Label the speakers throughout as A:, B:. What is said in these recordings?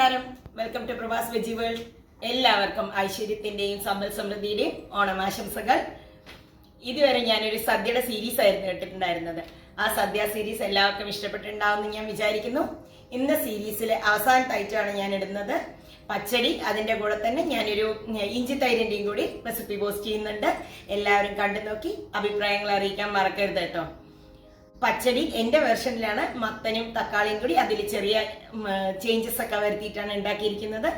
A: നമസ്കാരം, welcome to Prabhas veggie world. എല്ലാവർക്കും ഐശ്വര്യത്തിന്റെയും സമ്പൽ സമൃദ്ധിയുടെയും ഓണമാശംസകൾ. ഇതുവരെ ഞാനൊരു സദ്യയുടെ സീരീസ് ആയിരുന്നു ഇട്ടിട്ടുണ്ടായിരുന്നത്. ആ സദ്യ സീരീസ് എല്ലാവർക്കും ഇഷ്ടപ്പെട്ടിട്ടുണ്ടാവുമെന്ന് ഞാൻ വിചാരിക്കുന്നു. ഇന്ന് സീരീസിലെ അവസാനത്തായിട്ടാണ് ഞാൻ ഇടുന്നത് പച്ചടി. അതിന്റെ കൂടെ തന്നെ ഞാനൊരു ഇഞ്ചി തൈരിന്റെയും കൂടി റെസിപ്പി പോസ്റ്റ് ചെയ്യുന്നുണ്ട്. എല്ലാവരും കണ്ടു നോക്കി അഭിപ്രായങ്ങൾ അറിയിക്കാൻ മറക്കരുത് കേട്ടോ. പച്ചടി എന്റെ വെർഷനിലാണ് മത്തനും തക്കാളിയും കൂടി അതിൽ ചെറിയ ചേഞ്ചസ് ഒക്കെ വരുത്തിയിട്ടാണ് ഉണ്ടാക്കിയിരിക്കുന്നത്.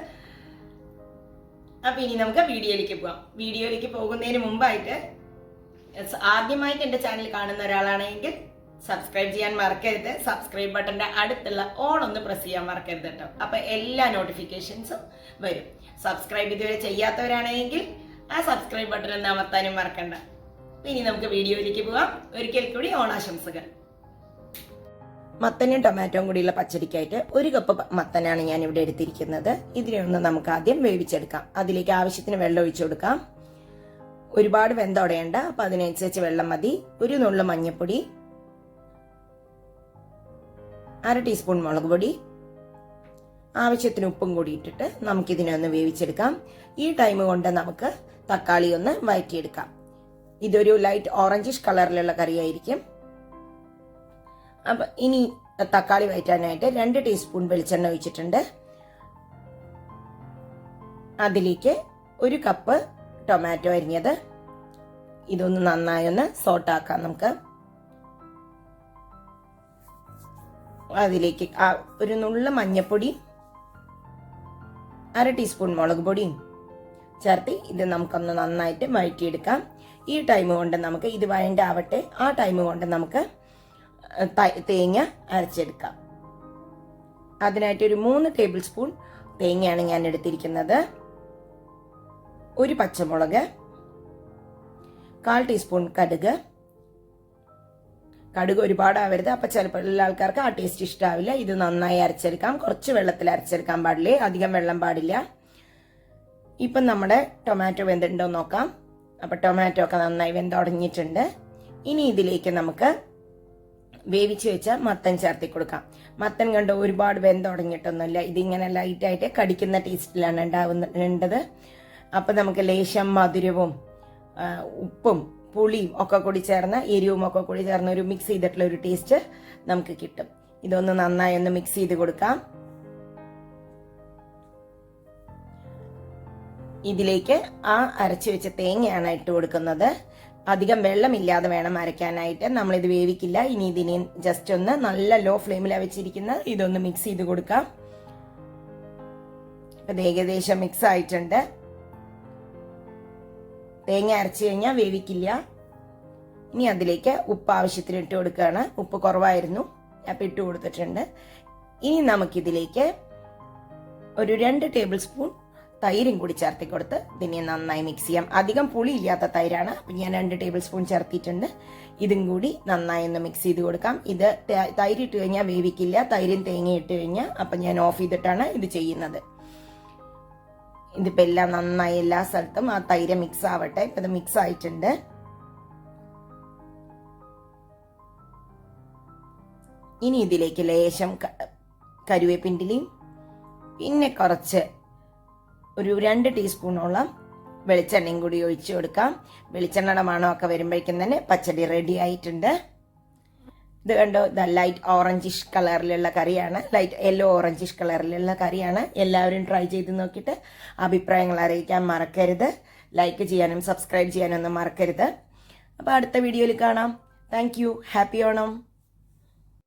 A: അപ്പൊ ഇനി നമുക്ക് വീഡിയോയിലേക്ക് പോകാം. വീഡിയോയിലേക്ക് പോകുന്നതിന് മുമ്പായിട്ട് ആദ്യമായിട്ട് എന്റെ ചാനൽ കാണുന്ന ഒരാളാണെങ്കിൽ സബ്സ്ക്രൈബ് ചെയ്യാൻ മറക്കരുത്. സബ്സ്ക്രൈബ് ബട്ടന്റെ അടുത്തുള്ള ഓൾ ഒന്ന് പ്രസ് ചെയ്യാൻ മറക്കരുത് കേട്ടോ. അപ്പൊ എല്ലാ നോട്ടിഫിക്കേഷൻസും വരും. സബ്സ്ക്രൈബ് ഇതുവരെ ചെയ്യാത്തവരാണെങ്കിൽ ആ സബ്സ്ക്രൈബ് ബട്ടൺ ഒന്ന് അമർത്താനും മറക്കണ്ട. ഇനി നമുക്ക് വീഡിയോയിലേക്ക് പോകാം. ഒരിക്കൽ കൂടി ഓണാശംസകൾ. മത്തനും ടൊമാറ്റോയും കൂടിയുള്ള പച്ചടിക്കായിട്ട് 1 കപ്പ് മത്തനാണ് ഞാൻ ഇവിടെ എടുത്തിരിക്കുന്നത്. ഇതിനെ ഒന്ന് നമുക്ക് ആദ്യം വേവിച്ചെടുക്കാം. അതിലേക്ക് ആവശ്യത്തിന് വെള്ളം ഒഴിച്ചു കൊടുക്കാം. ഒരുപാട് വെന്തോടേണ്ട, അപ്പൊ അതിനനുസരിച്ച് വെള്ളം മതി. 1 നുള്ളു മഞ്ഞൾപ്പൊടി, 1/2 ടീസ്പൂൺ മുളക് പൊടി, ആവശ്യത്തിന് ഉപ്പും കൂടി ഇട്ടിട്ട് നമുക്കിതിനെ ഒന്ന് വേവിച്ചെടുക്കാം. ഈ ടൈം കൊണ്ട് നമുക്ക് തക്കാളി ഒന്ന് വഴറ്റിയെടുക്കാം. ഇതൊരു ലൈറ്റ് ഓറഞ്ചിഷ് കളറിലുള്ള കറിയായിരിക്കും. അപ്പൊ ഇനി തക്കാളി വഴറ്റാനായിട്ട് 2 ടീസ്പൂൺ വെളിച്ചെണ്ണ ഒഴിച്ചിട്ടുണ്ട്. അതിലേക്ക് 1 കപ്പ് ടൊമാറ്റോ അരിഞ്ഞത്. ഇതൊന്ന് നന്നായി ഒന്ന് സോട്ടാക്കാം നമുക്ക്. അതിലേക്ക് 1 നുള്ളു മഞ്ഞൾപ്പൊടി, 1/2 ടീസ്പൂൺ മുളക് പൊടിയും ചേർത്ത് ഇത് നമുക്കൊന്ന് നന്നായിട്ട് വഴറ്റിയെടുക്കാം. ഈ ടൈം കൊണ്ട് നമുക്ക് ഇത് വഴണ്ടാവട്ടെ. ആ ടൈം കൊണ്ട് നമുക്ക് തേങ്ങ അരച്ചെടുക്കാം. അതിനായിട്ട് ഒരു 3 ടേബിൾ സ്പൂൺ തേങ്ങയാണ് ഞാൻ എടുത്തിരിക്കുന്നത്. 1 പച്ചമുളക്, 1/4 ടീസ്പൂൺ കടുക്. കടുക് ഒരുപാട് ആവരുത്, അപ്പൊ ചിലപ്പോൾ എല്ലാ ആൾക്കാർക്ക് ആ ടേസ്റ്റ് ഇഷ്ടാവില്ല. ഇത് നന്നായി അരച്ചെടുക്കാം. കുറച്ച് വെള്ളത്തിൽ അരച്ചെടുക്കാൻ പാടില്ലേ, അധികം വെള്ളം പാടില്ല. ഇപ്പം നമ്മുടെ ടൊമാറ്റോ വെന്തിട്ടുണ്ടോ നോക്കാം. അപ്പൊ ടൊമാറ്റോ ഒക്കെ നന്നായി വെന്തുടങ്ങിയിട്ടുണ്ട്. ഇനി ഇതിലേക്ക് നമുക്ക് വേവിച്ച് വെച്ച മത്തൻ ചേർത്തി കൊടുക്കാം. മത്തൻ കണ്ട് ഒരുപാട് വെന്തുടങ്ങിയിട്ടൊന്നുമില്ല. ഇതിങ്ങനെ ലൈറ്റായിട്ട് കടിക്കുന്ന ടേസ്റ്റിലാണ് ഉണ്ടാവേണ്ടത്. അപ്പൊ നമുക്ക് ലേശം മധുരവും ഉപ്പും പുളിയും ഒക്കെ കൂടി ചേർന്ന എരിവും ഒക്കെ കൂടി ചേർന്ന ഒരു മിക്സ് ചെയ്തിട്ടുള്ള ഒരു ടേസ്റ്റ് നമുക്ക് കിട്ടും. ഇതൊന്ന് നന്നായി ഒന്ന് മിക്സ് ചെയ്ത് കൊടുക്കാം. ഇതിലേക്ക് ആ അരച്ചു വെച്ച തേങ്ങയാണ് ഇട്ട് കൊടുക്കുന്നത്. അധികം വെള്ളമില്ലാതെ വേണം അരയ്ക്കാനായിട്ട്. നമ്മളിത് വേവിക്കില്ല. ഇനി ഇതിനെ ജസ്റ്റ് ഒന്ന് നല്ല ലോ ഫ്ലെയിമിലാണ് വെച്ചിരിക്കുന്നത്. ഇതൊന്ന് മിക്സ് ചെയ്ത് കൊടുക്കാം. ഇത് ഏകദേശം മിക്സ് ആയിട്ടുണ്ട്. തേങ്ങ അരച്ചു കഴിഞ്ഞാൽ വേവിക്കില്ല. ഇനി അതിലേക്ക് ഉപ്പ് ആവശ്യത്തിന് ഇട്ട് കൊടുക്കുകയാണ്. ഉപ്പ് കുറവായിരുന്നു, അപ്പൊ ഇട്ട് കൊടുത്തിട്ടുണ്ട്. ഇനി നമുക്കിതിലേക്ക് ഒരു 2 ടേബിൾ സ്പൂൺ തൈരും കൂടി ചേർത്തി കൊടുത്ത് ഇതിനെ നന്നായി മിക്സ് ചെയ്യാം. അധികം പുളി ഇല്ലാത്ത തൈരാണ്, അപ്പൊ ഞാൻ 2 ടേബിൾ സ്പൂൺ ചേർത്തിട്ടുണ്ട്. ഇതും കൂടി നന്നായി ഒന്ന് മിക്സ് ചെയ്ത് കൊടുക്കാം. ഇത് തൈര് ഇട്ട് കഴിഞ്ഞാൽ വേവിക്കില്ല. തൈരും തേങ്ങ ഇട്ട് കഴിഞ്ഞാൽ അപ്പൊ ഞാൻ ഓഫ് ചെയ്തിട്ടാണ് ഇത് ചെയ്യുന്നത്. ഇതിപ്പോ എല്ലാം നന്നായി എല്ലാ സ്ഥലത്തും ആ തൈര് മിക്സ് ആവട്ടെ. ഇപ്പൊ ഇത് മിക്സ് ആയിട്ടുണ്ട്. ഇനി ഇതിലേക്ക് ലേശം കരുവേപ്പിൻ്റെലയും പിന്നെ കുറച്ച് ഒരു 2 ടീസ്പൂണോളം വെളിച്ചെണ്ണയും കൂടി ഒഴിച്ചു കൊടുക്കാം. വെളിച്ചെണ്ണയുടെ മണമൊക്കെ വരുമ്പോഴേക്കും തന്നെ പച്ചടി റെഡി ആയിട്ടുണ്ട്. ഇത് കണ്ടോ, ലൈറ്റ് ഓറഞ്ചിഷ് കളറിലുള്ള കറിയാണ്. ലൈറ്റ് യെല്ലോ ഓറഞ്ചിഷ് കളറിലുള്ള കറിയാണ്. എല്ലാവരും ട്രൈ ചെയ്ത് നോക്കിയിട്ട് അഭിപ്രായങ്ങൾ അറിയിക്കാൻ മറക്കരുത്. ലൈക്ക് ചെയ്യാനും സബ്സ്ക്രൈബ് ചെയ്യാനും ഒന്നും മറക്കരുത്. അപ്പോൾ അടുത്ത വീഡിയോയിൽ കാണാം. Thank you. ഹാപ്പി ഓണം.